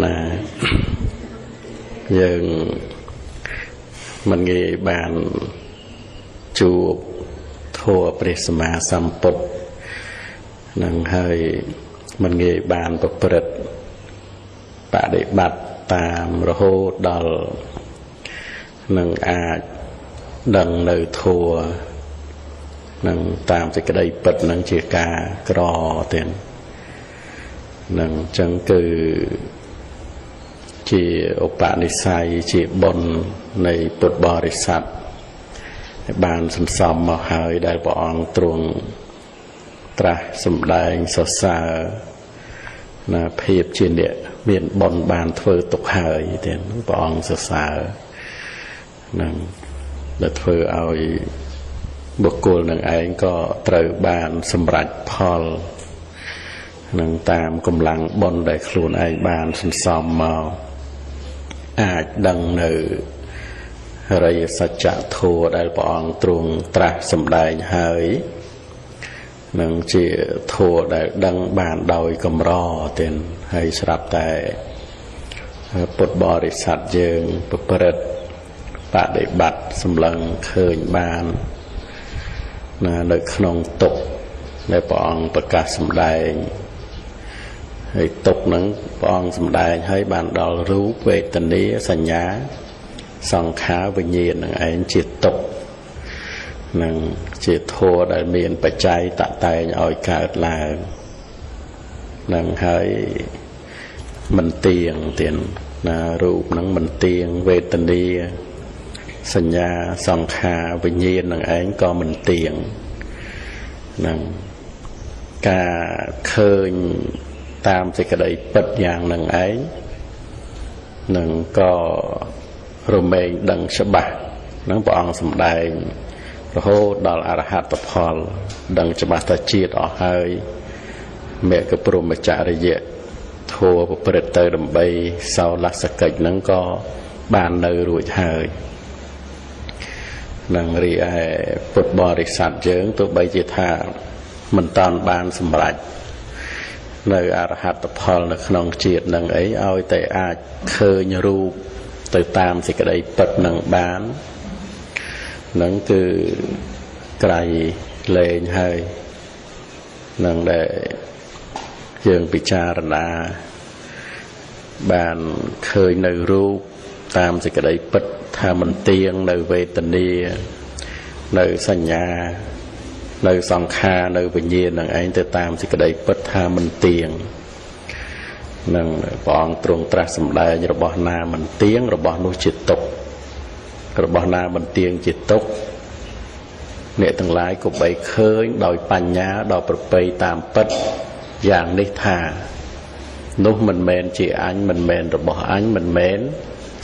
ណាយើងមិនងាយបានជួបធម៌ព្រះសម្មាសម្ពុទ្ធនឹងហើយមិនងាយបានប្រព្រឹត្តបដិបត្តិតាមរហូតដល់នឹងអាចដឹងនៅធម៌នឹងតាមសេចក្តីពិតនឹងជាការក្រទៀតនឹងចឹងគឺជាឧបនិស្ស័យជាបុណ្យនៃពុទ្ធបរិស័ទបានសន្សំមកហើយដែលព្រះអង្គទ្រង់ត្រាស់សម្ដែងសរសើរណាភាពជាអ្នកមានបុណ្យបានធ្វើទុកហើយទៀតព្រះអង្គសរសើរនឹងដែលធ្វើឲ្យបុគ្គលនឹងឯងក៏ត្រូវបានសម្រេចផលនឹងតាមកម្លាំងបុណ្យដែលខ្លួនឯងបានសន្សំមកអាចដឹងនៅរិយសច្ចធម៌ដែលព្រះអង្គទ្រង់ត្រាស់សម្ដែងហើយនឹងជាធម៌ដែលដឹងបានដោយកម្រទៀតហើយស្រាប់តែពុទ្ធបរិស័ទយើងប្រព្រឹត្តបដិបត្តិសម្លឹងឃើញបាននៅក្នុងទុក្ខដែលព្រះអង្គប្រកាសសម្ដែងហើយទុក្ខហ្នឹងព្រះអង្គសម្ដែងហើយបានដល់រូបវេទនាសញ្ញាសង្ខារវិញ្ញាណនឹងឯងជាទុក្ខនឹងជាធម៌ដែលមានបច្ច័យតតែងឲ្យកើតឡើងនឹងហើយមិនទៀងទៀតណារូបហ្នឹងមិនទៀងវេទនាសញ្ញាសង្ខារវិញ្ញាណនឹងឯងក៏មិនទៀងនឹងការឃើញតាមសេចក្តីពិតយ៉ាងនឹងឯងនឹងក៏រមែងដឹងច្បាស់នឹងព្រះអង្គសម្ដែងរហូតដល់អរហត្តផលដឹងច្បាស់ថាជាតិអស់ហើយមេកព្រហ្មចរិយៈធម៌ប្រព្រឹត្តទៅដើម្បីសោលសកិច្ចនឹងក៏បាននៅរួចហើយនឹងរីឯពុទ្ធបរិស័ទយើងទោះបីជាថាមិនតាន់បានសម្រេចនៅអរហត្តផលនៅក្នុងជាតិនឹងអីឲ្យតែអាចឃើញរូបទៅតាមសេចក្តីពិតនឹងបាននឹងគឺក្រៃលែងហើយនឹងដែលយើងពិចារណាបានឃើញនៅរូបតាមសេចក្តីពិតថាមិនទៀងនៅវេទនានៅសញ្ញានៅសង្ខារនៅវិញ្ញាណនឹងឯងទៅតាមសេចក្តីពិតថាមិនទៀងនឹងព្រះអង្គទ្រង់ត្រាស់សម្ដែងរបស់ណាមិនទៀងរបស់នោះជាទុក្ខរបស់ណាមិនទៀងជាទុក្ខអ្នកទាំងឡាយក៏បីឃើញដោយបញ្ញាដល់ប្រពៃតាមពិតយ៉ាងនេះថានោះមិនមែនជាអញមិនមែនរបស់អញមិនមែន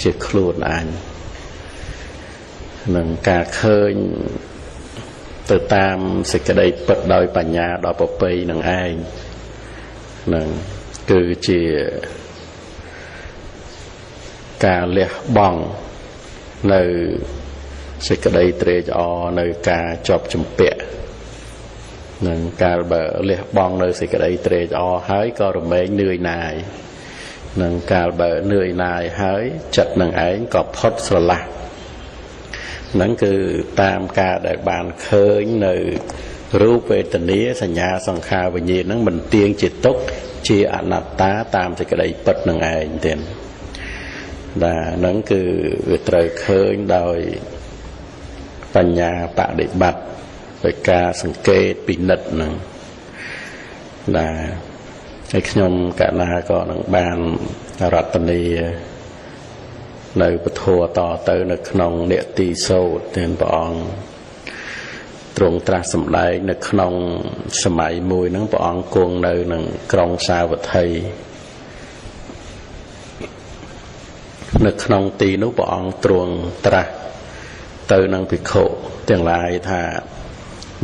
ជាខ្លួនអញនឹងការឃើញទៅតាមសេចក្តីពិតដោយបញ្ញាដល់ប្រពៃនឹងឯងនឹងគឺជាការលះបង់នៅសេចក្តីត្រេកអរនៅការជាប់ជំពាក់នឹងកាលបើលះបង់នៅសេចក្តីត្រេកអរហើយក៏រមែងនឿយណាយនឹងកាលបើនឿយណាយហើយចិត្តនឹងឯងក៏ផុតស្រឡះហ្នឹងគឺតាមការដែលបានឃើញនៅរូបវេទនាសញ្ញាសង្ខារវិញ្ញាណហ្នឹងមិនទៀងជាទុក្ខជាអនត្តាតាមសេចក្តីពិតនឹងឯងទៀតបាទហ្នឹងគឺវាត្រូវឃើញដោយបញ្ញាបដិបត្តិដោយការសង្កេតពិនិត្យហ្នឹងបាទហើយខ្ញុំកណាក៏នឹងបានរតនានៅពធតទៅនៅក្នុងនេតិសូត្រទាំងព្រះអង្គទ្រង់ត្រាស់សម្ដែងនៅក្នុងសម័យមួយហ្នឹងព្រះអង្គគង់នៅនឹងក្រុងសាវត្ថីនៅក្នុងទីនោះព្រះអង្គទ្រង់ត្រាស់ទៅនឹងភិក្ខុទាំងឡាយថា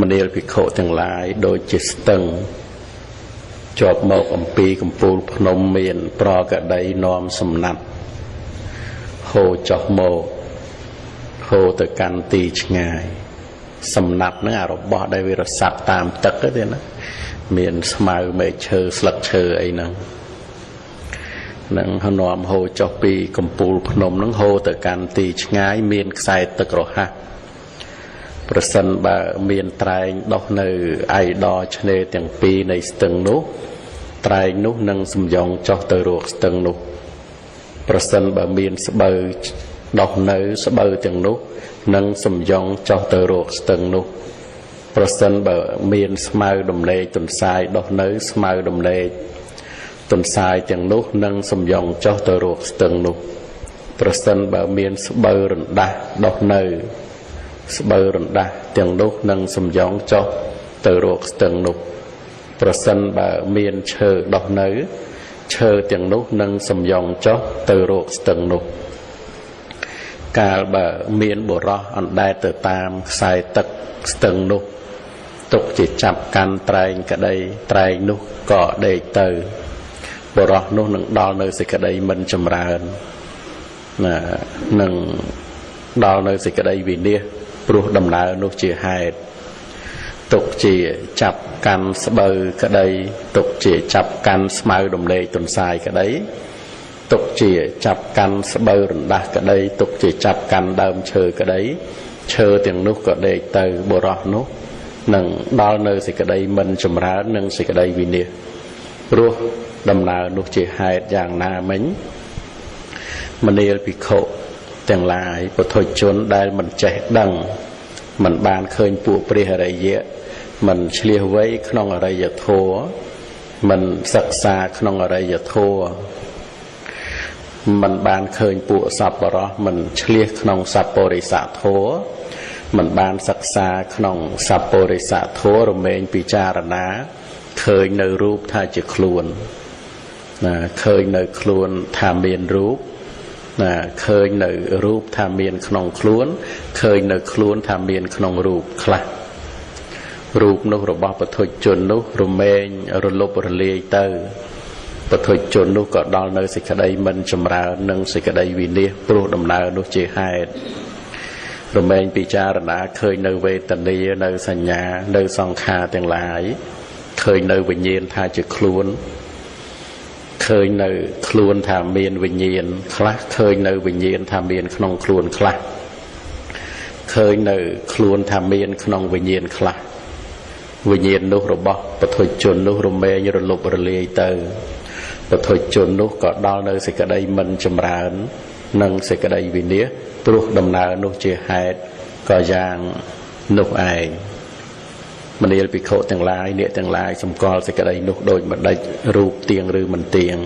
មនាលភិក្ខុទាំងឡាយដូចជាស្ទឹងជាប់មកអំពីកំពូលភ្នំមានប្រកដីនាំសំណាប់ហូរចុះមកហូរទៅកាន់ទីឆ្ងាយសំណាប់ហ្នឹងអារបស់ដែលវារសាត់តាមទឹកទេណាមានស្មៅមែកឈើស្លឹកឈើអីហ្នឹង nâng hân nòm hô cho pi cầm pù phnom nâng hô từ can tì ngái miên sai tực rồi ha Prasan bà miên trai đọc nơi ai đo cho nên tiếng pi này từng nút trai nút nâng xâm dòng cho từ ruột từng nút Prasan bà miên sẽ bờ đọc nơi sẽ bờ tiếng nút nâng xâm dòng cho từ ruột từng nút Prasan bà miên smau đầm lê tuần sai đọc nơi smau đầm lê tuần sai tiếng nút nâng xâm dòng cho từ ruột từng nút Prasan bà miên sẽ bờ rừng đá đọc nơi bờ rừng đá tiếng nút nâng xâm dòng cho từ ruột từng nút Prasan bà miên chờ đọc nơi chờ tiếng nút nâng xâm dòng cho từ ruột từng nút cả bà miên bổ rõ anh đại từ tam sai tật từng nút tục chỉ chạp can trai cả đây trai nút có đầy từ bổ rõ nút nâng đo nơi sẽ cả đây mình chầm ra nâng đo nơi sẽ cả đây vì nia bố đầm nà nút chỉ hai tục chỉ chạp can bờ cả đây tục chỉ chạp can smau đầm lê tuần sai cả đấy tục chỉ chạp can bờ rừng đá cả đây tục chỉ chạp can đơm chờ cả đấy chờ tiếng nút có đầy từ bồ rõ nút nâng đo nơi sẽ cả đây mình chầm ra nâng sẽ cả đây vì nia bố đầm nà nút chỉ hai dạng na mình nia bị khổ tiếng lại của thôi chốn đây mình trẻ đằng mình bàn khơi phụ pri ở đây dễ mình chia với không ở đây giờ thua mình sắc xa không ở đây giờ thua mình bàn khơi phụ sập vào đó mình chia không sập bồi sạ thua mình bàn sắc xa không sập bồi sạ thua rồi mình bị cha ná khơi nơi rúp thay chữ khuôn khơi nơi khuôn tham miên rúpเคยในรูปทามีนขนมคล้วนเคยในคล้วนทามีนขนมรูปคลารูปนุระบอบปฐจนนุรุเมงรุลบรุเลเตอร์ปฐจนนุก็ดอลในสิกได้มันจำราหนึ่งสิกได้วินิปรุดำนานุเจหายรุเมงปิจารณาเคยในเวทนีในสัญญาในสังขารต่างหลายเคยในวิญญาณทาจะคล้วนเคยในคลวนทามีนวิญญาณคลาเคยในวิญญาณทามีนขนมคลวนคลาเคยในคลวนทามีนขนมวิญญาณคลาวิญญาณนุระบปฐจนนุรเมยรลบรเลเตอร์ปฐจนนุก็ดอลในสิกได้มันจำรานนังสิกได้วินิปรุดำนานุเจหายก็ยางนุไอมันเรียกปิโคต่างลายเนี่ยต่างลายสมกอลสิกระไดนุกโดยมันได้รูปเตียงหรือมันเตียง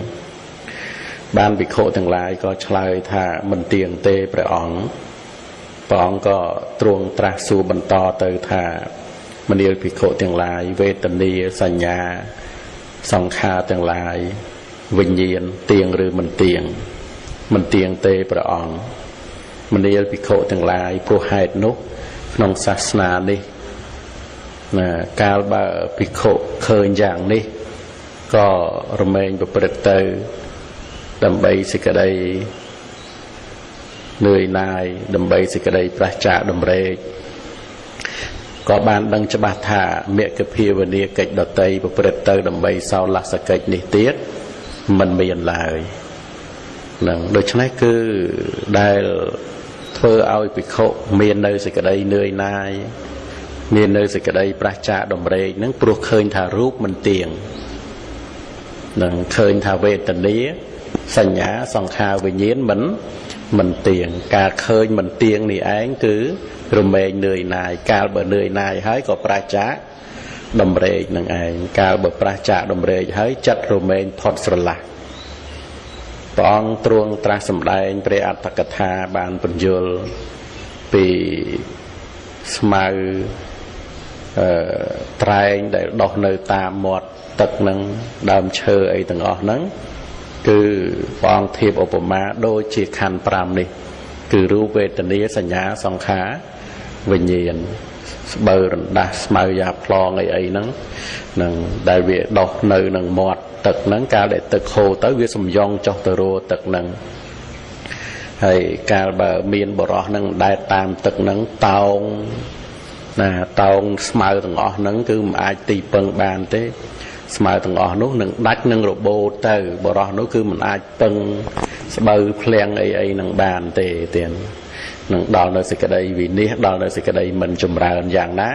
บ้านปิโคต่างลายก็ชลายถ้ามันเตียงเตะประอ๋องปองก็ตรวงตราสูบรรทอเตอถ้ามันเรียกปิโคต่างลายเวทนีสัญญาสังขารต่างลายวิญญาณเตียงหรือมันเตียงเตะประอ๋องมันเรียกปิโคต่างลายผู้ให้นุกนองศาสนานี่การบ่ปิโคเคยอย่างนี้ก็รเมงประเตอร์ดำใบสิกระไดเหนื่อยนายดำใบสิกระไดประจ่าดำเรกก็บานดังจะบาธาเมียกเพียวเนียกิจดอเตยประเตอร์ดำใบเศร้าลักษกิจนิเตียมันไม่ยันลายนั่งโดยฉะนั้นคือได้เพื่อเอาปิโคเมียนในสิกระไดเหนื่อยนายเมียนในสิกระไดประจ่าดำเรกนั่งปลุกเคยถ่ารูปมันเตียงนั่งเคยถ่าเวทนี้สัญญาสังขารวิญญาณมันเตียงการเคยมันเตียงนี่เองคือรเมงเหนื่อยนายการเบอเหนื่อยนายให้ก็ประจ่าดำเรกนั่งเองการเบอประจ่าดำเรกให้จัดรเมงพอดสละปองตรวงตราสำแดงเปรอัตถกถาบานปัญญลปีสมัยไตรได้ดอกในตามหมดตึกนั้นดำเชยไอ้ต่างออกนั้นคือปองเทียบอุปมาโดยจีคันปรามนี่คือรูปเวทนีสัญญาสังขารวิญญาณเบอร์ดัสมายาพลองไอ้นั้นนั่งได้เวทดอกในนั่งหมดตึกนั้นการได้ตึกโคtớiเวสมยองจอกตโรตึกนั้นให้การเบอร์เมียนบรอนั่งได้ตามตึกนั้นเตาตองสมัยต่างออกนั้นคืออาจตีเปิงบานเต้ ស្មើទាំងអស់នោះនឹងដាច់នឹងរបូតទៅបរោះនោះគឺមិនអាចពឹងស្បូវភ្លាំងអីនឹងបានទេទៀតនឹងដល់នៅសេចក្តីវិនិច្ឆ័យដល់នៅសេចក្តីមិនចម្រើនយ៉ាងណា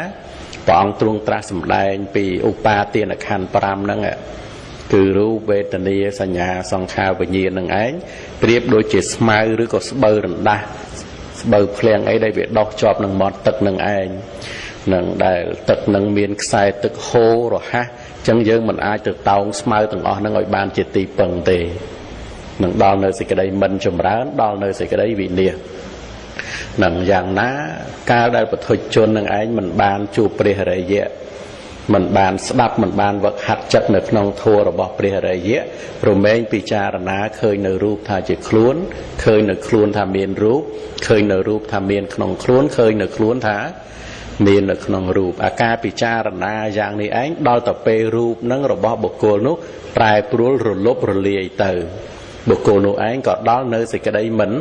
ព្រះអង្គទ្រង់ត្រាស់សម្ដែងពីឧបាទានខណ្ឌ5ហ្នឹងគឺរូបវេទនាសញ្ញាសង្ខារវិញ្ញាណនឹងឯងប្រៀបដូចជាស្មៅឬក៏ស្បូវរណ្ដាស់ស្បូវភ្លាំងអីដែលវាដោះជាប់នឹងមាត់ទឹកនឹងឯងនឹងដែលទឹកនឹងមានខ្សែទឹកហូររហ័សចឹងយើងមិនអាចទៅតោងស្មៅទាំងអស់ហ្នឹងឲ្យបានជាទីពឹងទេនឹងដល់នៅសេចក្តីមិនចម្រើនដល់នៅសេចក្តីវិនិច្ឆ័យនឹងយ៉ាងណាកាលដែលពុទ្ធជននឹងឯងមិនបានជួបព្រះអរិយៈមិនបានស្ដាប់មិនបានវឹកហាត់ចិត្តនៅក្នុងធម៌របស់ព្រះអរិយៈរមែងពិចារណាឃើញនៅរូបថាជាខ្លួនឃើញនៅខ្លួនថាមានរូបឃើញនៅរូបថាមានក្នុងខ្លួនឃើញនៅខ្លួនថាមាននៅក្នុងរូបអាការពិចារណាយ៉ាងនេះឯងដល់ទៅពេលរូបនឹងរបស់បុគ្គលនោះប្រែប្រួលរលប់រលាយទៅបុគ្គលនោះឯងក៏ដល់នៅសេចក្តីមិន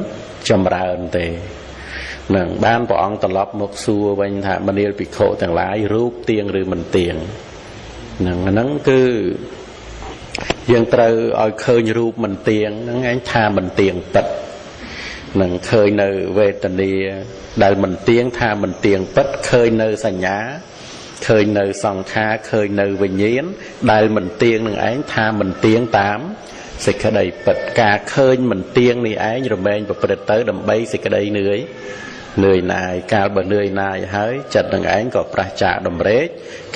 ចម្រើនទេនឹងបានព្រះអង្គត្រឡប់មកសួរវិញថាមនាលភិក្ខុទាំងឡាយរូបទៀងឬមិនទៀងនឹងហ្នឹងគឺយើងត្រូវឲ្យឃើញរូបមិនទៀងហ្នឹងឯងថាមិនទៀងពិតនឹងឃើញនៅវេទនាដែលមិនទៀងថាមិនទៀងពិតឃើញនៅសញ្ញាឃើញនៅសង្ខារឃើញនៅវិញ្ញាណដែលមិនទៀងនឹងឯងថាមិនទៀងតាមសេចក្តីពិតការឃើញមិនទៀងនេះឯងរមែងប្រព្រឹត្តទៅដើម្បីសេចក្តីនឿយណាយកាលបើនឿយណាយហើយចិត្តនឹងឯងក៏ប្រះចាកដំរេក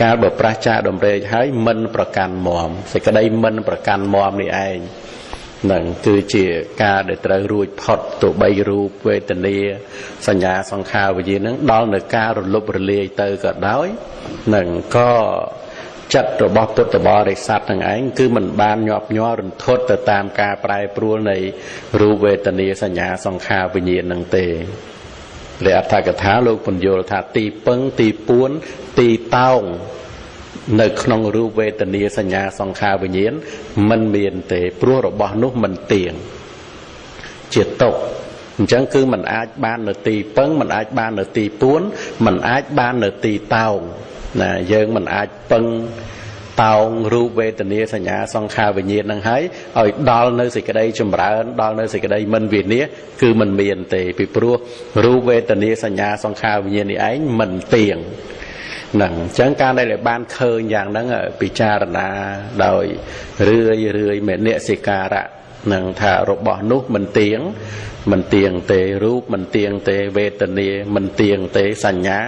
កាលបើប្រះចាកដំរេកហើយមិនប្រកាន់មមសេចក្តីមិនប្រកាន់មមនេះឯងនឹងគឺជាការដែលត្រូវរួចផុតទៅបីរូបវេទនាសញ្ញាសង្ខារវិញ្ញាណនឹងដល់នៅការរលប់រលាយទៅក៏ដោយនឹងក៏ចិត្តរបស់ពុទ្ធបរិស័ទទាំងឯងគឺមិនបានញាប់ញ័ររន្ធត់ទៅតាមការប្រែប្រួលនៃរូបវេទនាសញ្ញាសង្ខារវិញ្ញាណនឹងទេព្រះអដ្ឋកថាលោកពន្យល់ថាទីពឹងទីពួនទីតោងនៅក្នុងរូបវេទនាសញ្ញាសង្ខារវិញ្ញាណមិនមានទេព្រោះរបស់នោះមិនទៀងជាទុក្ខអញ្ចឹងគឺมันអាចបាននៅទីពឹងมันអាចបាននៅទីពួនมันអាចបាននៅទីតោងណាយើងមិនអាចពឹងតោងរូបវេទនាសញ្ញាសង្ខារវិញ្ញាណនឹងហើយឲ្យដល់នៅសេចក្តីចម្រើនដល់នៅសេចក្តីមិនវិនិច្ឆ័យគឺมันមានទេពីព្រោះរូបវេទនាសញ្ញាសង្ខារវិញ្ញាណនេះឯងមិនទៀងហ្នឹងអញ្ចឹងការដែលបានឃើញយ៉ាងហ្នឹងពិចារណាដោយរឿយមេនសិការៈនឹងថារបស់នោះមិនទៀងទេរូបមិនទៀងទេវេទនាមិនទៀងទេសញ្ញា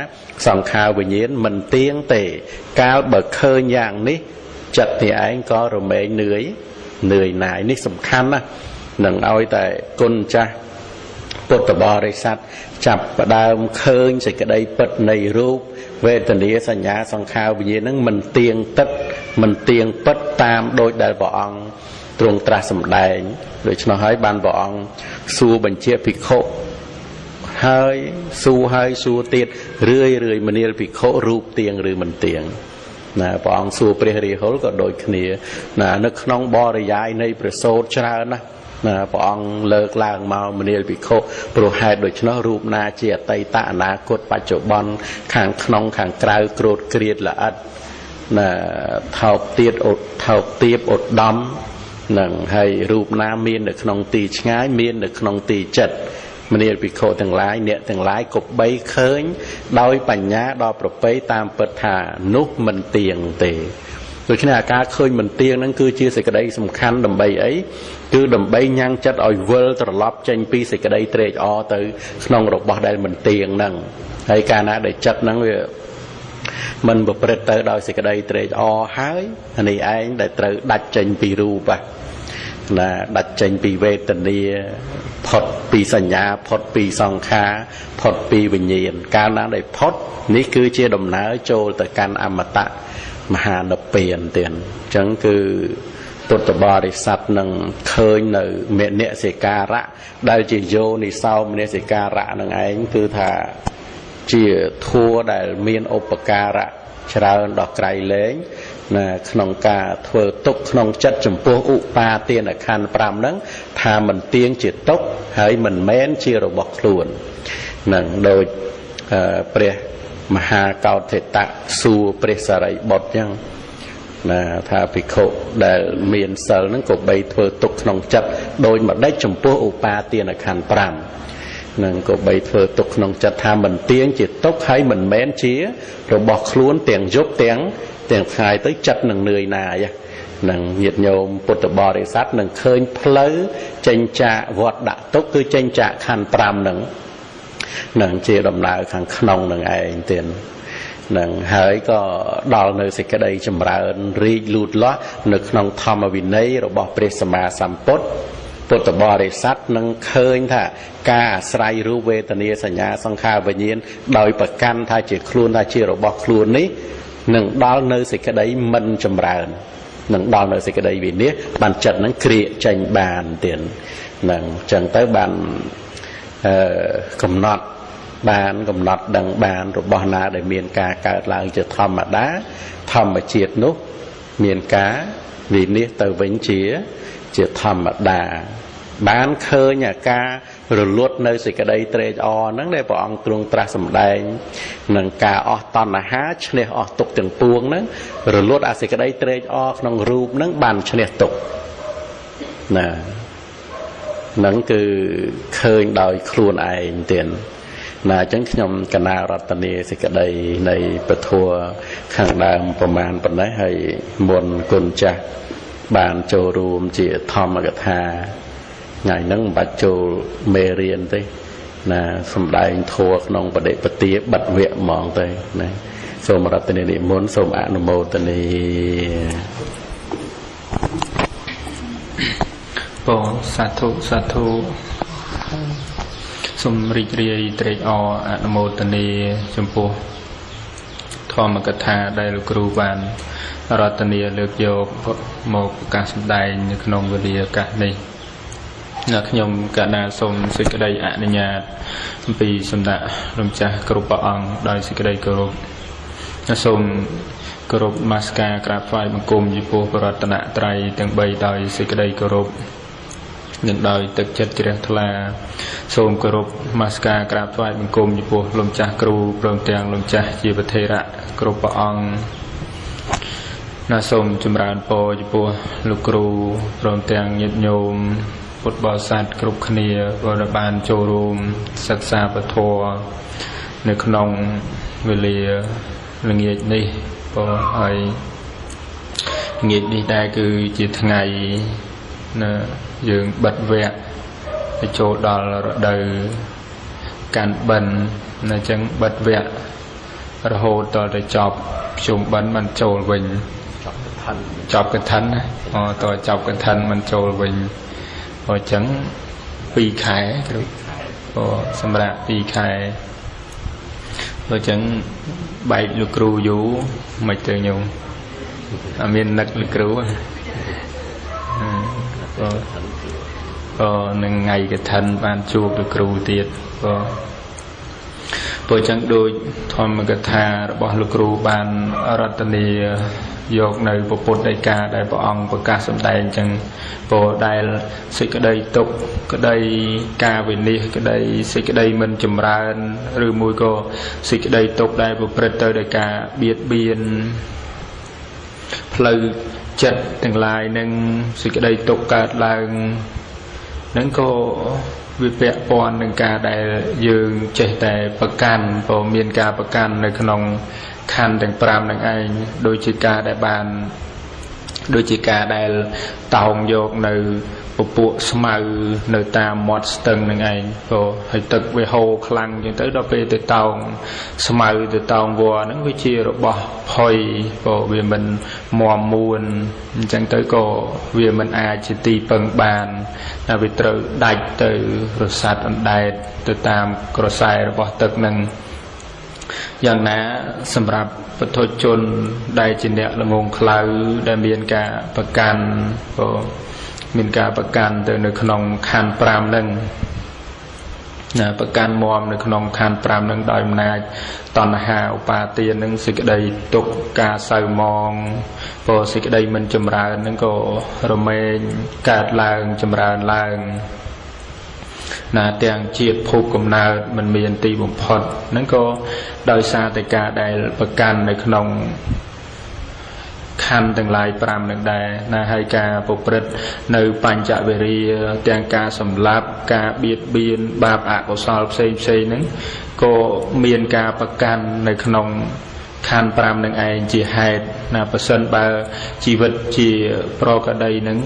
សង្ខារវិញ្ញាណមិនទៀងទេកាលបើឃើញយ៉ាងនេះចិត្តនេះឯងក៏រមែងនឿយណាយនេះសំខាន់ណាស់នឹងឲ្យតែគុណចាស់ពុទ្ធបរិស័ទចាប់ផ្ដើមឃើញសេចក្តីពិតនៃរូបវេទនាសញ្ញាសង្ខារវិញ្ញាណនឹងមិនទៀងពិតតាមដូចដែលព្រះអង្គទ្រង់ត្រាស់សម្ដែងដូច្នោះហើយបានព្រះអង្គសួរបញ្ជាភិក្ខុហើយសួរទៀតរឿយមនាលភិក្ខុរូបទៀងឬមិនទៀងណាព្រះអង្គសួរព្រះរាហុលក៏ដូចគ្នាណានៅក្នុងបរិយាយនៃព្រះសូត្រច្រើនណាព្រះអង្គលើកឡើងមកមនាលភិក្ខុព្រោះហេតុដូច្នោះរូបណាជាអតីតអនាគតបច្ចុប្បន្នខាងក្នុងខាងក្រៅក្រោតក្រៀតល្អិតណាថោកទាបឧត្តមនឹងហើយរូបណាមាននៅក្នុងទីឆ្ងាយមាននៅក្នុងទីចិត្តមនាលភិក្ខុទាំងឡាយអ្នកទាំងឡាយគប្បីឃើញដោយបញ្ញាដល់ប្រពៃតាមពិតថានោះមិនទៀងទេដូច្នេះអាការឃើញមិនទៀងហ្នឹងគឺជាសេចក្តីសំខាន់ដើម្បីអីគឺដើម្បីញ៉ាំងចិត្តឲ្យវិលត្រឡប់ចេញពីសេចក្តីត្រេកអរទៅក្នុងរបស់ដែលមិនទៀងហ្នឹងហើយកាលណាដែលចិត្តហ្នឹងវាមិនប្រព្រឹត្តទៅដោយសេចក្តីត្រេកអរហើយនេះឯងដែលត្រូវដាច់ចេញពីរូបណាដាច់ចេញពីវេទនាផុតពីសញ្ញាផុតពីសង្ខារផុតពីវិញ្ញាណកាលណាដែលផុតនេះគឺជាដំណើរចូលទៅកាន់អមតៈមហានិព្វានទៀតអញ្ចឹងគឺពុទ្ធបរិស័ទនឹងឃើញនៅមេនសិការៈដែលជាយោនិសោមនសិការៈនឹងឯងគឺថាជាធัวដែលមានឧបការៈច្រើនដល់ក្រៃលែងណាក្នុងការធ្វើទុកក្នុងចិត្តចំពោះឧបាទានខណ្ឌ5ហ្នឹងថាមិនទៀងជាទុកហើយមិនមែនជារបស់ខ្លួននឹងដោយព្រះមហាកោដ្ឋិតៈសួរព្រះសារីបុត្រចឹង ថាភិក្ខុដែលមានសិលហ្នឹងក៏បីធ្វើទុកក្នុងចិត្តដោយម្ដេចចំពោះឧបាទានខណ្ឌ5នឹងក៏បីធ្វើទុកក្នុងចិត្តថាមិនទៀងជាទុកហើយមិនមែនជារបស់ខ្លួនទាំងយប់ទាំងថ្ងៃទៅចិត្តនឹងនឿយណាយនឹងញាតិញោមពុទ្ធបរិស័ទនឹងឃើញផ្លូវចេញចាកវត្តដាក់ទុកគឺចេញចាកខណ្ឌ5នឹងជាដំណើរខាងក្នុងនឹងឯងទៀតនឹងហើយក៏ដល់នៅសេចក្តីចម្រើនរីកលូតលាស់នៅក្នុងធម្មវិន័យរបស់ព្រះសម្មាសម្ពុទ្ធពុទ្ធបរិស័ទនឹងឃើញថាការអាស្រ័យរូបវេទនាសញ្ញាសង្ខារវិញ្ញាណដោយប្រកាន់ថាជាខ្លួនថាជារបស់ខ្លួននេះនឹងដល់នៅសេចក្តីមិនចម្រើននឹងដល់នៅសេចក្តីវិនិច្ឆ័យបានចិត្តនឹងគ្រាកចេញបានទៀតនឹងអញ្ចឹងទៅបានកំណត់ដឹងបានរបស់ណាដែលមានការកើតឡើងជាធម្មតាធម្មជាតិនោះមានការវិនិច្ឆ័យទៅវិញជាធម្មតាបានឃើញអាការរលត់នៅសេចក្តីត្រេកអរហ្នឹងដែលព្រះអង្គទ្រង់ត្រាស់សម្ដែងនឹងការអស់តណ្ហាឈ្នះអស់ទុក្ខទាំងពួងហ្នឹងរលត់អាសេចក្តីត្រេកអរក្នុងរូបហ្នឹងបានឈ្នះទុក្ខណាហ្នឹងគឺឃើញដោយខ្លួនឯងទៀតណាអញ្ចឹងខ្ញុំកណារតនាសេចក្តីនៃពធខាងដើមប្រមាណប៉ុណ្ណេះហើយមុនគុណចាស់បានចូលរួមជាធម្មកថាថ្ងៃហ្នឹងមិនបាច់ចូលមេរៀនទេណាសំដែងធัวក្នុងបដិបទាបិទវគ្គហ្មងទៅណាសូមរតនានិមន្តសូមអនុមោទនាបងសាធុសូមរីករាយត្រេកអរអនុមោទនាចំពោះធម្មកថាដែលលោកគ្រូបានរតនាលើកយកមកប្រកាសសម្ដែងនៅក្នុងវេលាឱកាសនេះខ្ញុំកណ្ដាលសូមសេចក្តីអនុញ្ញាតអំពីសំណាក់លោកម្ចាស់គ្រប់ព្រះអង្គដោយសេចក្តីគោរពសូមគោរពនមស្ការក្រាបថ្វាយបង្គំចំពោះព្រះរតនត្រ័យទាំង3ដោយសេចក្តីគោរពនិងដោយទឹកចិត្តជ្រះថ្លាសូមគោរពនមស្ការក្រាបថ្វាយបង្គំចំពោះលោកម្ចាស់គ្រូព្រមទាំងលោកម្ចាស់ជាប្រធេរៈគ្រប់ព្រះអង្គសូមចម្រើនពរចំពោះលោកគ្រូព្រមទាំងញាតិញោមពុទ្ធបរិស័ទគ្រប់គ្នាដែលបានចូលរួមសិក្សាពធនៅក្នុងវេលាល្ងាចនេះហើយល្ងាចនេះដែរគឺជាថ្ងៃយើងបិទវគ្គទៅចូលដល់រដូវកាន់បិណ្ឌអញ្ចឹងបិទវគ្គរហូតដល់ទៅចប់ភ្ជុំបិណ្ឌមិនចូលវិញចប់កឋិនតើចប់កឋិនមិនចូលវិញអញ្ចឹង2ខែគ្រូសម្រាប់2ខែអញ្ចឹងបែកលោកគ្រូយូរមិនទៅញោមអត់មាននឹកលោកគ្រូនឹងថ្ងៃកឋិនបានជួបលោកគ្រូទៀតព្រោះអញ្ចឹងដូចធម្មកថារបស់លោកគ្រូបានរតនាយកនៅពុទ្ធដីកាដែលព្រះអង្គប្រកាសសម្ដែងអញ្ចឹងព្រោះដែលសេចក្តីទុក្ខក្តីការវិនិច្ឆ័យក្តីសេចក្តីមិនចម្រើនឬមួយក៏សេចក្តីទុក្ខដែលប្រព្រឹត្តទៅដោយការបៀតបៀនផ្លូវចិត្តទាំងឡាយនឹងសេចក្តីទុក្ខកើតឡើងនឹងក៏វាពាក់ព័ន្ធនឹងការដែលយើងចេះតែប្រកាន់ព្រោះមានការប្រកាន់នៅក្នុងខណ្ឌទាំង5នឹងឯងដូចជាការដែលតោងយកនៅពពួកស្មៅនៅតាមមាត់ស្ទឹងនឹងឯងព្រោះហើយទឹកវាហូរខ្លាំងអញ្ចឹងទៅដល់ពេលទៅតោងស្មៅទៅតោងវល្លិហ្នឹងវាជារបស់ផុយព្រោះវាមិនមាំមួនអញ្ចឹងទៅក៏វាមិនអាចជាទីពឹងបានតែវាត្រូវដាច់ទៅរសាត់អណ្ដែតទៅតាមក្រសែរបស់ទឹកហ្នឹងយ៉ាងណាសម្រាប់ពុទ្ធជនដែលជាអ្នកល្ងងខ្លៅដែលមានការប្រកាន់មានការប្រកាន់ទៅនៅក្នុងខណ្ឌ5ហ្នឹងប្រកាន់មមនៅក្នុងខណ្ឌ5ហ្នឹងដោយអំណាចតណ្ហាឧបាទានហ្នឹងសេចក្តីទុក្ខការសៅមងព្រោះសេចក្តីមិនចម្រើនហ្នឹងក៏រមែងកើតឡើងចម្រើនឡើងទាំងជាតិភពកំណើតមិនមានទីបំផុតហ្នឹងក៏ដោយសារតែការដែលប្រកាន់នៅក្នុង ខណ្ឌទាំងឡាយ5នឹងដែរណាហើយការប្រព្រឹត្តនៅបញ្ចវេរាទាំងការសម្លាប់ការបៀតបៀនបាបអកុសលផ្សេងហ្នឹងក៏មានការប្រកាន់នៅក្នុងខណ្ឌ5នឹងឯងជាហេតុណាប្រសិនបើជីវិតជាប្រកដីនឹង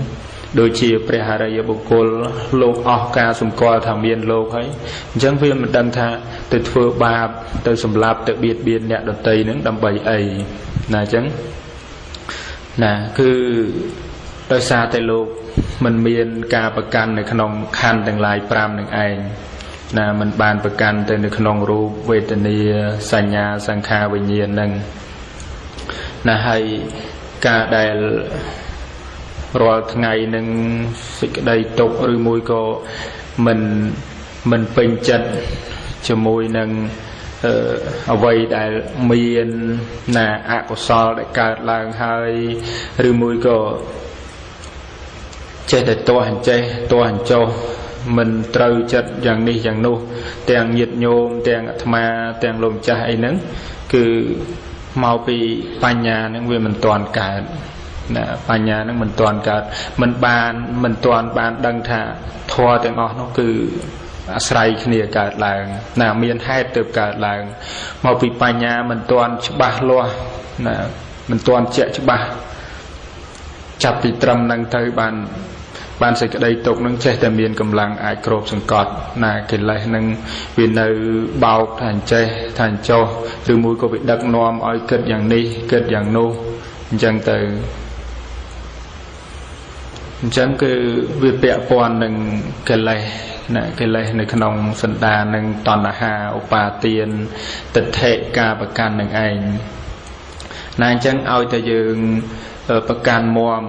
ដូចជាព្រះអរិយបុគ្គលលោកអស់ការសម្គាល់ថាមានលោកហើយអញ្ចឹងវាមិនដឹងថាទៅធ្វើបាបទៅសម្លាប់ទៅបៀតបៀនអ្នកដទៃនឹងដើម្បីអីណាអញ្ចឹងណាគឺដោយសារតែលោកមិនមានការប្រកាន់នៅក្នុងខណ្ឌទាំងឡាយ5នឹងឯងណាមិនបានប្រកាន់ទៅនៅក្នុងរូបវេទនាសញ្ញាសង្ខារវិញ្ញាណនឹងណាហើយការដែលរាល់ថ្ងៃនឹងសេចក្តីទុក្ខឬមួយក៏មិនពេញចិត្តជាមួយនឹងអ្វីដែលមានណាអកុសលដែលកើតឡើងហើយឬមួយក៏ចេះតែទាស់អញ្ចេះទាស់អញ្ចោះមិនត្រូវចិត្តយ៉ាងនេះយ៉ាងនោះទាំងញាតិញោមទាំងអាត្មាទាំងលោកម្ចាស់អីហ្នឹងគឺមកពីបញ្ញាហ្នឹងវាមិនទាន់កើតណាបញ្ញាហ្នឹងមិនទាន់កើតមិនទាន់បានដឹងថាធម៌ទាំងអស់នោះគឺអាស្រ័យគ្នាកើតឡើងណាមានហេតុទើបកើតឡើងមកពីបញ្ញាមិនទាន់ច្បាស់លាស់ណាមិនទាន់ជាក់ច្បាស់ចាប់ពីត្រឹមហ្នឹងទៅបានសេចក្តីទុកនឹងចេះតែមានកម្លាំងអាចគ្របសង្កត់ណាកិលេសនឹងវានៅបោកថាអញ្ចេះថាអញ្ចោះឬមួយក៏វាដឹកនាំឲ្យគិតយ៉ាងនេះគិតយ៉ាងនោះអញ្ចឹងទៅអញ្ចឹងគឺវាពាក់ព័ន្ធនឹងកិលេសណាកិលេសនៅក្នុងសន្តាននឹងតណ្ហាឧបាទានទិដ្ឋិការប្រកាន់នឹងឯងណាអញ្ចឹងឲ្យតែយើងប្រកាន់មម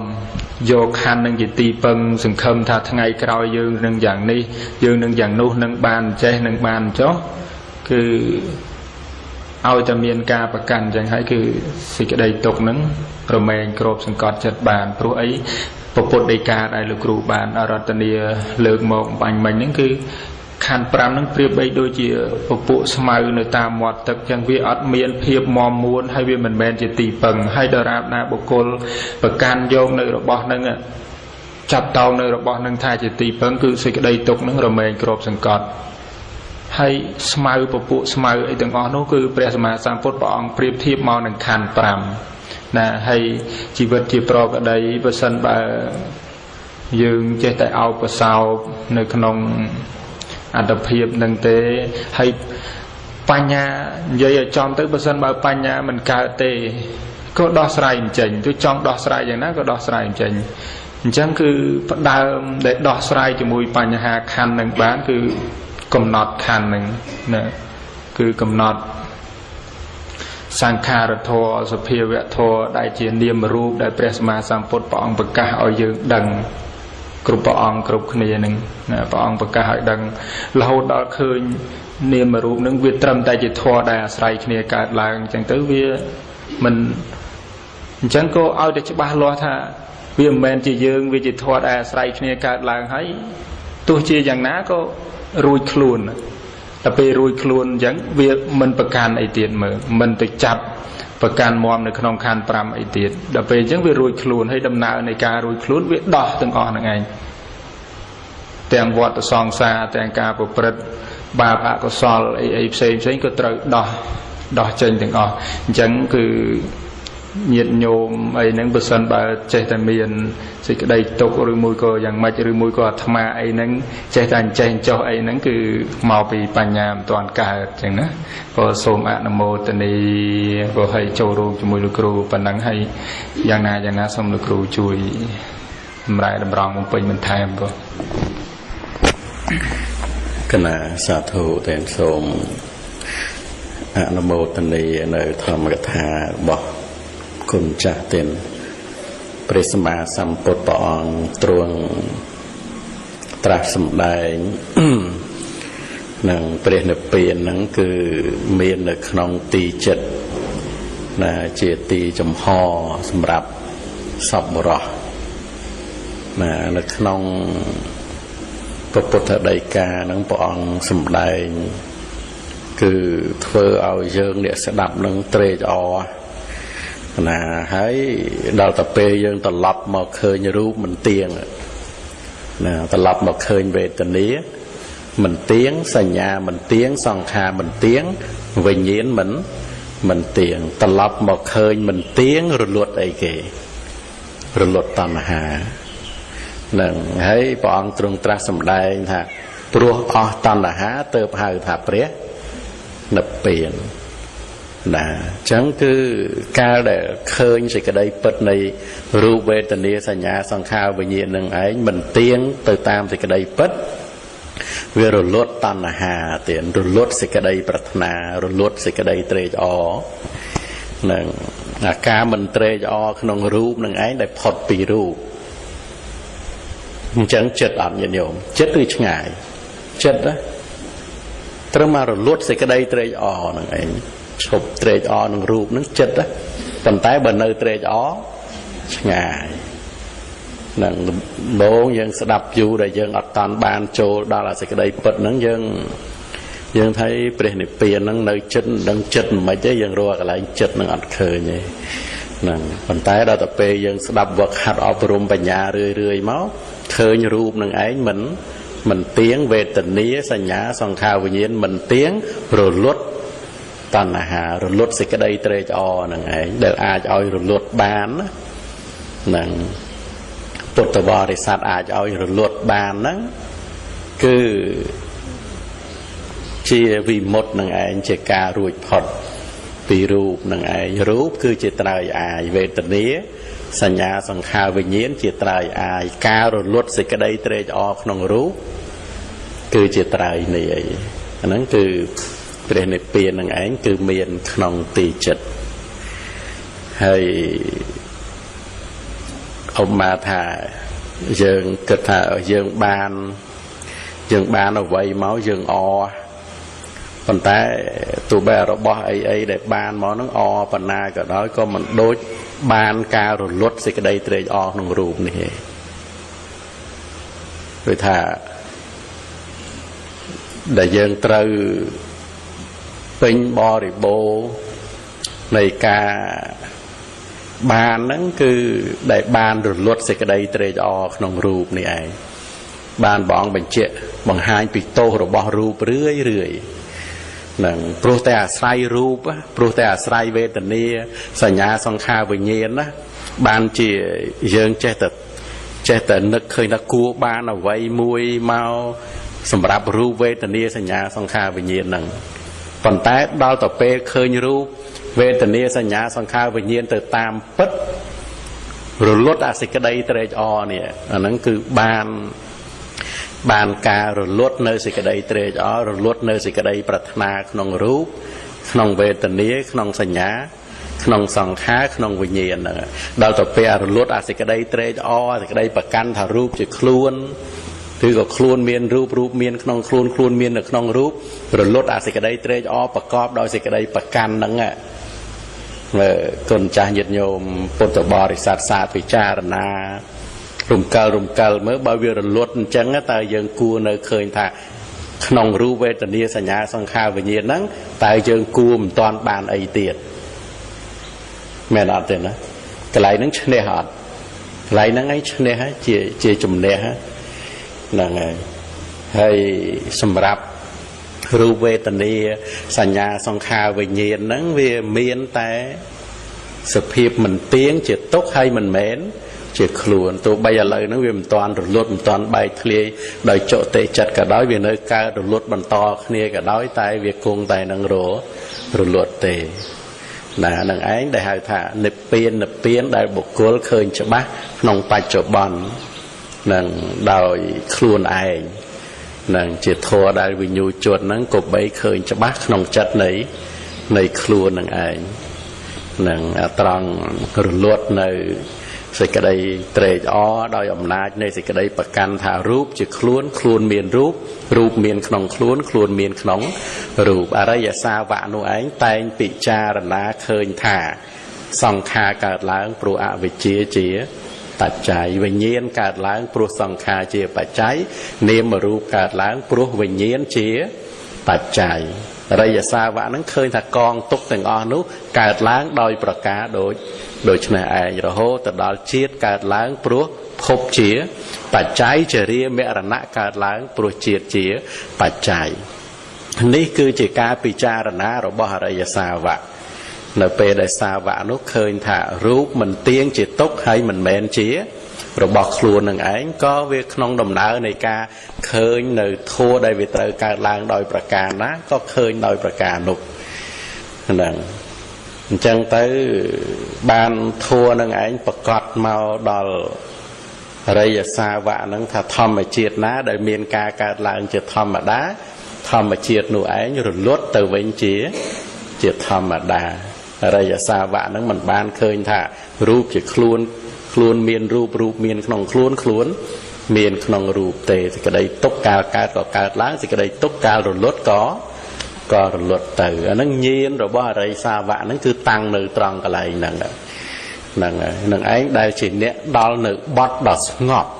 យកខណ្ឌនឹងជាទីពឹងសង្ឃឹមថាថ្ងៃក្រោយយើងនឹងយ៉ាងនេះយើងនឹងយ៉ាងនោះនឹងបានចេះនឹងបានចុះគឺឲ្យតែមានការប្រកាន់អញ្ចឹងហើយគឺសេចក្តីទុកនឹងរមែងគ្របសង្កត់ចិត្តបានព្រោះអីពពុទ្ធដីកាដែលលោកគ្រូបានអរតនីលើកមកបាញ់មិញហ្នឹងគឺខណ្ឌ5ហ្នឹងប្រៀបបីដូចជាពពួកស្មៅនៅតាមមាត់ទឹកចឹងវាអត់មានភាពមមមួនហើយវាមិនមែនជាទីពឹងហើយដរាបណាបុគ្គលប្រកាន់យកនៅរបស់ហ្នឹងចាប់តោងនៅរបស់ហ្នឹងថាជាទីពឹងគឺសេចក្តីទុកហ្នឹងរមែងគ្របសង្កត់ហើយស្មៅពពួកស្មៅអីទាំងអស់នោះគឺព្រះសម្មាសម្ពុទ្ធព្រះអង្គប្រៀបធៀបមកនឹងខណ្ឌ5ណាហើយជីវិតជាប្រកដីបើសិនបើយើងចេះតែអោបកសោបនៅក្នុងអត្តភាពនឹងទេហើយបញ្ញានិយាយឲ្យចំទៅបើសិនបើបញ្ញាមិនកើតទេក៏ដោះស្រាយមិនចេញទោះចង់ដោះស្រាយយ៉ាងណាក៏ដោះស្រាយមិនចេញអញ្ចឹងគឺផ្ដើមដែលដោះស្រាយជាមួយបញ្ហាខណ្ឌនឹងបានគឺកំណត់ខណ្ឌនឹងណាគឺកំណត់សង្ខារធម៌សភាវៈធម៌ដែលជានាមរូបដែលព្រះសម្មាសម្ពុទ្ធព្រះអង្គប្រកាសឲ្យយើងដឹងគ្រប់ព្រះអង្គគ្រប់គ្នានឹងព្រះអង្គប្រកាសឲ្យដឹងរហូតដល់ឃើញនាមរូបនឹងវាត្រឹមតែជាធម៌ដែលអាស្រ័យគ្នាកើតឡើងអញ្ចឹងទៅវាមិនអញ្ចឹងក៏ឲ្យតែច្បាស់លាស់ថាវាមិនមែនជាយើងវាជាធម៌ដែលអាស្រ័យគ្នាកើតឡើងហើយទោះជាយ៉ាងណាក៏រួចខ្លួនតែពេលរួចខ្លួនអញ្ចឹងវាមិនប្រកាន់អីទៀតមើលមិនទៅចាប់ប្រកាន់មមនៅក្នុងខណ្ឌ5អីទៀតដល់ពេលអញ្ចឹងវារួចខ្លួនហើយដំណើរនៃការរួចខ្លួនវាដោះទាំងអស់ហ្នឹងឯងទាំងវដ្តសង្សារទាំងការប្រព្រឹត្តបាបអកុសលអីផ្សេងក៏ត្រូវដោះចេញទាំងអស់អញ្ចឹងគឺញាតិញោមអីហ្នឹងបើសិនបើចេះតែមានសេចក្តីទុកឬមួយក៏យ៉ាងម៉េចឬមួយក៏អាត្មាអីហ្នឹងចេះតែអញ្ចេះចុះអីហ្នឹងគឺមកពីបញ្ញាមិនទាន់កើតអញ្ចឹងណាក៏សូមអនុមោទនីក៏ឲ្យចូលរួមជាមួយលោកគ្រូប៉ុណ្ណឹងហើយយ៉ាងណាសូមលោកគ្រូជួយសម្រាប់តម្រង់បំពេញបន្ថែមក៏គណៈសាធុទាំងសូមអនុមោទនីនៅធម្មកថារបស់គុណចាស់ទានព្រះសម្មាសម្ពុទ្ធព្រះអង្គទ្រង់ត្រាស់សម្ដែងនឹងព្រះនិព្វានហ្នឹងគឺមាននៅក្នុងទីចិត្តណាជាទីចំហសម្រាប់សពបរោះណានៅក្នុងពុទ្ធដីកាហ្នឹងព្រះអង្គសម្ដែងគឺធ្វើឲ្យយើងអ្នកស្ដាប់នឹងត្រេកអរ ហើយដល់ទៅពេលយើងត្រឡប់មកឃើញរូបមិនទៀងត្រឡប់មកឃើញវេទនាមិនទៀងសញ្ញាមិនទៀងសង្ខារមិនទៀងវិញ្ញាណមិនទៀងត្រឡប់មកឃើញមិនទៀងរលត់អីគេរលត់តណ្ហានឹងហើយព្រះអង្គទ្រង់ត្រាស់សម្ដែងថាព្រោះអស់តណ្ហាទើបហៅថាព្រះនិព្វានណាអញ្ចឹងគឺកាលដែលឃើញសេចក្តីពិតនៃរូបវេទនាសញ្ញាសង្ខារវិញ្ញាណនឹងឯងមិនទៀងទៅតាមសេចក្តីពិតវារលត់តណ្ហាទៀតរលត់សេចក្តីប្រាថ្នារលត់សេចក្តីត្រេកអរនឹងអាការមិនត្រេកអរក្នុងរូបនឹងឯងដែលផុតពីរូបអញ្ចឹងចិត្តអត់ញាតិញោមចិត្តគឺឆ្ងាយចិត្តណាត្រូវមករលត់សេចក្តីត្រេកអរនឹងឯងឈប់ត្រេកអរនឹងរូបនឹងចិត្តណាប៉ុន្តែបើនៅត្រេកអរឆ្ងាយនឹងដំបូងយើងស្ដាប់យូរដែលយើងអត់តាន់បានចូលដល់អាសេចក្តីពិតហ្នឹងយើងថាព្រះនិព្វានហ្នឹងនៅចិត្តនឹងចិត្តមិនទេយើងរកកន្លែងចិត្តនឹងអត់ឃើញទេហ្នឹងប៉ុន្តែដល់ទៅពេលយើងស្ដាប់វឹកហាត់អប់រំបញ្ញារឿយមកឃើញរូបនឹងឯងមិនទៀងវេទនាសញ្ញាសង្ខារវិញ្ញាណមិនទៀងរលត់តណ្ហារលត់សេចក្តីត្រេកអរនឹងឯងដែលអាចឲ្យរលត់បានហ្នឹងពុទ្ធបរិស័ទអាចឲ្យរលត់បានហ្នឹងគឺជាវិមុតនឹងឯងជាការរួចផុតពីរូបនឹងឯងរូបគឺជាត្រើយអាយវេទនាសញ្ញាសង្ខារវិញ្ញាណជាត្រើយអាយការរលត់សេចក្តីត្រេកអរក្នុងរូបគឺជាត្រើយនេះអីអាហ្នឹងគឺព្រះនិព្វាននឹងឯងគឺមានក្នុងទីចិត្តហើយឧបមាថាយើងគិតថាយើងបានអ្វីមកយើងអប៉ុន្តែទោះបីរបស់អីដែលបានមកហ្នឹងប៉ុណ្ណាក៏ដោយក៏មិនដូចបានការរលត់សេចក្តីត្រេកអរក្នុងរូបនេះទេព្រោះថាដែលយើងត្រូវពេញបរិបូរណ៍នៃការបានហ្នឹងគឺដែលបានរលត់សេចក្តីត្រេកអរក្នុងរូបនេះឯងបានបងបញ្ជាក់បង្ហាញពីទោសរបស់រូបរឿយហ្នឹងព្រោះតែអាស្រ័យរូបព្រោះតែអាស្រ័យវេទនាសញ្ញាសង្ខារវិញ្ញាណណាបានជាយើងចេះតែនឹកឃើញថាគួរបានអ្វីមួយមកសម្រាប់រូបវេទនាសញ្ញាសង្ខារវិញ្ញាណហ្នឹងប៉ុន្តែដល់ទៅពេលឃើញរូបវេទនាសញ្ញាសង្ខារវិញ្ញាណទៅតាមពិតរលត់អាសេចក្តីត្រេកអរនេះអាហ្នឹងគឺបានការរលត់នៅសេចក្តីត្រេកអររលត់នៅសេចក្តីប្រាថ្នាក្នុងរូបក្នុងវេទនាក្នុងសញ្ញាក្នុងសង្ខារក្នុងវិញ្ញាណហ្នឹងដល់ទៅពេលរលត់អាសេចក្តីត្រេកអរសេចក្តីប្រកាន់ថារូបជាខ្លួនឬក៏ខ្លួនមានរូបមានក្នុងខ្លួនមាននៅក្នុងរូបរលត់អាសេចក្តីត្រេកអរប្រកបដោយសេចក្តីប្រកាន់ហ្នឹងគុណចាស់ញាតិញោមពុទ្ធបរិស័ទសាពិចារណារំកិលមើលបើវារលត់អញ្ចឹងតើយើងគួរនៅឃើញថាក្នុងរូបវេទនាសញ្ញាសង្ខារវិញ្ញាណហ្នឹងតើយើងគួរមិនតាន់បានអីទៀតមែនអត់ទេណាកន្លែងហ្នឹងឈ្នះអត់កន្លែងហ្នឹងឯងឈ្នះជាជំនះហ្នឹងហើយសម្រាប់រូបវេទនាសញ្ញាសង្ខារវិញ្ញាណហ្នឹងវាមានតែសភាពមិនទៀងជាទុក្ខហើយមិនមែនជាខ្លួនទោះបីឥឡូវហ្នឹងវាមិនតាន់រលត់មិនតាន់បែកធ្លាយដោយចុតិចិត្តក៏ដោយវានៅកើតរលត់បន្តគ្នាក៏ដោយតែវាគង់តែនឹងរលត់ទេណានឹងឯងដែលហៅថានិព្វានដែលបុគ្គលឃើញច្បាស់ក្នុងបច្ចុប្បន្ននឹងដោយខ្លួនឯងនឹងជាធម៌ដែលវិញ្ញូជត់ហ្នឹងក៏បីឃើញច្បាស់ក្នុងចិត្តនៃខ្លួននឹងឯងនឹងត្រង់រលត់នៅសេចក្តីត្រេកអរដោយអំណាចនៃសេចក្តីប្រកាន់ថារូបជាខ្លួនមានរូបមានក្នុងខ្លួនមានក្នុងរូបអរិយសាវកនោះឯងតែងពិចារណាឃើញថាសង្ខារកើតឡើងព្រោះអវិជ្ជាជាបច្ច័យវិញ្ញាណកើតឡើងព្រោះសង្ខារជាបច្ច័យនាមរូបកើតឡើងព្រោះវិញ្ញាណជាបច្ច័យ រិយសាវៈហ្នឹងឃើញថាកងទុកទាំងអស់នោះកើតឡើងដោយប្រការដូចនេះឯងរហូតទៅដល់ជាតិកើតឡើងព្រោះភពជាបច្ច័យចរិយាមរណៈកើតឡើងព្រោះជាតិជាបច្ច័យនេះគឺជាការពិចារណារបស់អរិយសាវៈនៅពេលដែលសាវៈនោះឃើញថារូបមិនទៀងជាទុក្ខហើយមិនមែនជារបស់ខ្លួននឹងឯងក៏វាក្នុងដំណើរនៃការឃើញនៅធัวដែលវាត្រូវកើតឡើងដោយប្រការណាក៏ឃើញដោយប្រការនោះហ្នឹងអញ្ចឹងទៅបានធัวនឹងឯងប្រកាសមកដល់អរិយសាវៈហ្នឹងថាធម្មជាតិណាដែលមានការកើតឡើងជាធម្មតាធម្មជាតិនោះឯងរលត់ទៅវិញជាធម្មតាអរិយសាវៈហ្នឹងមិនបានឃើញថារូបជាខ្លួនមានរូបមានក្នុងខ្លួនមានក្នុងរូបទេសេចក្តីទុក្ខកាលកើតក៏កើតឡើងសេចក្តីទុក្ខកាលរលត់ក៏រលត់ទៅអាហ្នឹងញាណរបស់អរិយសាវៈហ្នឹងគឺតាំងនៅត្រង់កន្លែងហ្នឹងនឹងឯងដែលជាអ្នកដល់នៅបត់ដ៏ស្ងប់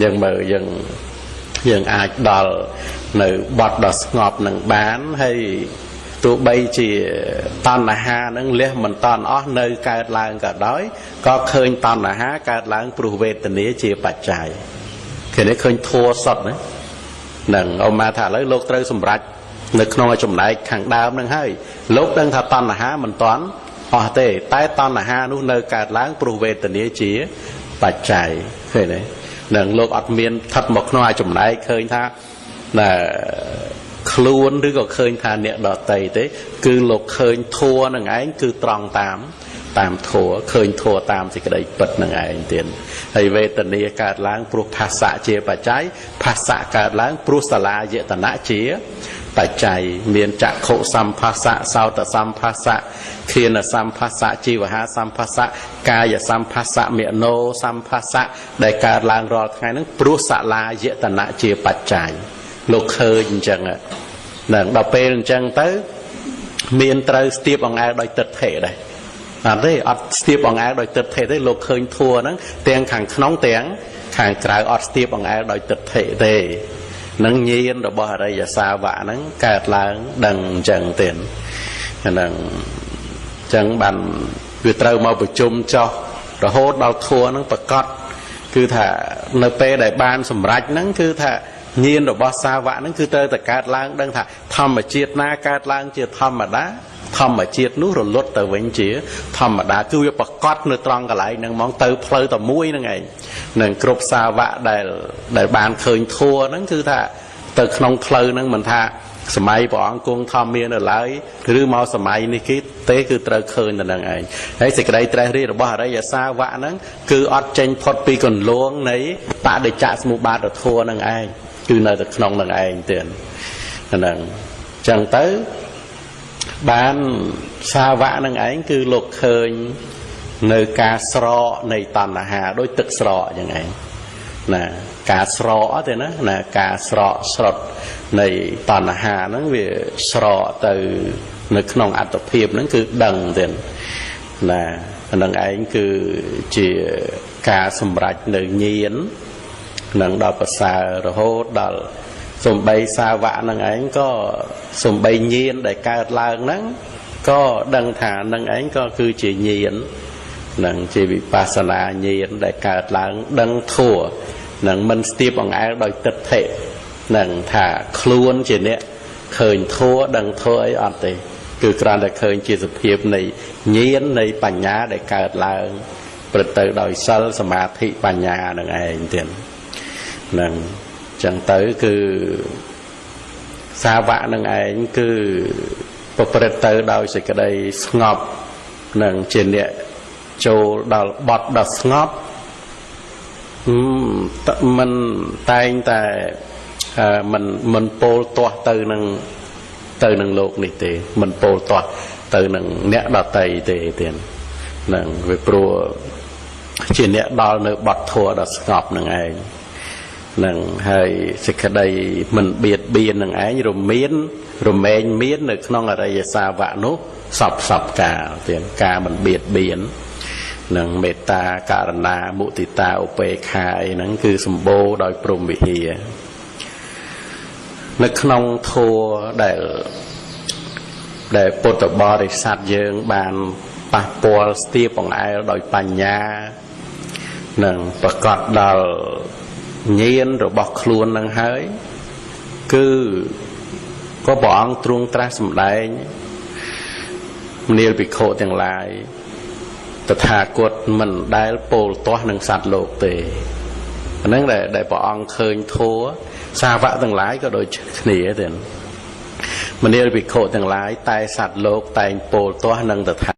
យើងមើលយើងអាចដល់នៅបត់ដ៏ស្ងប់នឹងបានហើយទោះបីជាតណ្ហានឹងលះមិនតាន់អស់នៅកើតឡើងក៏ដោយក៏ឃើញតណ្ហាកើតឡើងព្រោះវេទនាជាបច្ច័យឃើញឃើញធัวសុទ្ធហ្នឹងអមថាឥឡូវលោកត្រូវសម្រេចនៅក្នុងចំណែកខាងដើមហ្នឹងហើយលោកដឹងថាតណ្ហាមិនតាន់អស់ទេតែតណ្ហានោះនៅកើតឡើងព្រោះវេទនាជាបច្ច័យឃើញទេនឹងលោកអត់មានស្ថិតមកក្នុងចំណែកឃើញថាខ្លួនឬក៏ឃើញថាអ្នកដតីទេគឺលោកឃើញធัวនឹងឯងគឺត្រង់តាមធัวឃើញធัวតាមសេចក្តីពិតនឹងឯងទៀតហើយវេទនាកើតឡើងព្រោះភាសៈជាបច្ច័យភាសៈកើតឡើងព្រោះសាលាយតនៈជាបច្ច័យមានចក្ខុសម្ភាសៈសោតសម្ភាសៈឃានសម្ភាសៈជីវហាសម្ភាសៈកាយសម្ភាសៈមโนសម្ភាសៈដែលកើតឡើងរាល់ថ្ងៃហ្នឹងព្រោះសាលាយតនៈជាបច្ច័យលោកឃើញអញ្ចឹងហ្នឹងដល់ពេលអញ្ចឹងទៅមានត្រូវស្ទាបអង្អែលដោយទិដ្ឋិដែរអត់ទេអត់ស្ទាបអង្អែលដោយទិដ្ឋិទេលោកឃើញធัวហ្នឹងទាំងខាងក្នុងទាំងខាងក្រៅអត់ស្ទាបអង្អែលដោយទិដ្ឋិទេនឹងញាណរបស់អរិយសាវៈហ្នឹងកើតឡើងដឹងអញ្ចឹងទេហ្នឹងអញ្ចឹងបានវាត្រូវមកប្រជុំចោះរហូតដល់ធัวហ្នឹងប្រកាសគឺថានៅពេលដែលបានសម្រេចហ្នឹងគឺថាញាណរបស់សាវៈហ្នឹងគឺត្រូវតែកើតឡើងដឹងថាធម្មជាតិណាកើតឡើងជាធម្មតាធម្មជាតិនោះរលត់ទៅវិញជាធម្មតាគឺវាប្រកាសនៅត្រង់កន្លែងហ្នឹងហ្មងទៅផ្លូវតែមួយហ្នឹងឯងនឹងគ្រប់សាវៈដែលបានឃើញធัวហ្នឹងគឺថាទៅក្នុងផ្លូវហ្នឹងមិនថាសម័យព្រះអង្គគង់ធម្មមាននៅឡើយឬមកសម័យនេះគេទេគឺត្រូវឃើញទៅនឹងឯងហើយសេចក្តីត្រេះរិះរបស់អរិយសាវៈហ្នឹងគឺអត់ចេញផុតពីគន្លងនៃបដិច្ចសមុបាទធัวហ្នឹងឯងគឺនៅតែក្នុងនឹងឯងទៀតហ្នឹងចឹងទៅបានសាវៈនឹងឯងគឺលោកឃើញនៅការស្រកនៃតណ្ហាដោយទឹកស្រកយ៉ាងឯងណាការស្រកទេណាការស្រកស្រុតនៃតណ្ហាហ្នឹងវាស្រកទៅនៅក្នុងអត្តភាពហ្នឹងគឺដឹងទេណាហ្នឹងឯងគឺជាការសម្រេចនៅញាណនឹងដល់ប្រសើររហូតដល់សំបីសាវៈនឹងឯងក៏សំបីញាណដែលកើតឡើងហ្នឹងក៏ដឹងថានឹងឯងក៏គឺជាញាណនឹងជាវិបស្សនាញាណដែលកើតឡើងដឹងធัวនឹងមិនស្ទាបអង្អែលដោយទិដ្ឋិនឹងថាខ្លួនជាអ្នកឃើញធัวដឹងធัวអីអត់ទេគឺគ្រាន់តែឃើញជាសភាពនៃញាណនៃបញ្ញាដែលកើតឡើងព្រឹត្តទៅដោយសិលសមាធិបញ្ញានឹងឯងទៀតនឹងចឹងទៅគឺសាវៈនឹងឯងគឺប្រព្រឹត្តទៅដោយសេចក្តីស្ងប់នឹងជាអ្នកចូលដល់បត់ដ៏ស្ងប់មិនតែងតែមិនពោលទាស់ទៅនឹងលោកនេះទេមិនពោលទាស់ទៅនឹងអ្នកដតីទេទៀតនឹងវាព្រោះជាអ្នកដល់នៅបត់ធัวដ៏ស្ងប់នឹងឯងនឹងហើយសេចក្តីមិនបៀតបៀននឹងឯងរមែងមាននៅក្នុងអរិយសាវៈនោះសពកាលទាំងការមិនបៀតបៀននឹងមេត្តាករណាមុទិតាឧបេក្ខាអីហ្នឹងគឺសម្បូរដោយព្រហ្មវិហារ នៅក្នុងធัวដែលពុទ្ធបរិស័ទយើងបានប៉ះពាល់ស្ទាបបង្អែលដោយបញ្ញានិងប្រកបដល់ញាណរបស់ខ្លួននឹងហើយគឺក៏ព្រះអង្គទ្រង់ត្រាស់សម្ដែងមនាលភិក្ខុទាំងឡាយតថាគតមិនដែលពោលទាស់នឹងសត្វលោកទេអាហ្នឹងដែលព្រះអង្គឃើញធัวសាវកទាំងឡាយក៏ដូចគ្នាទេមនាលភិក្ខុទាំងឡាយតែសត្វលោកតែងពោលទាស់នឹងតថា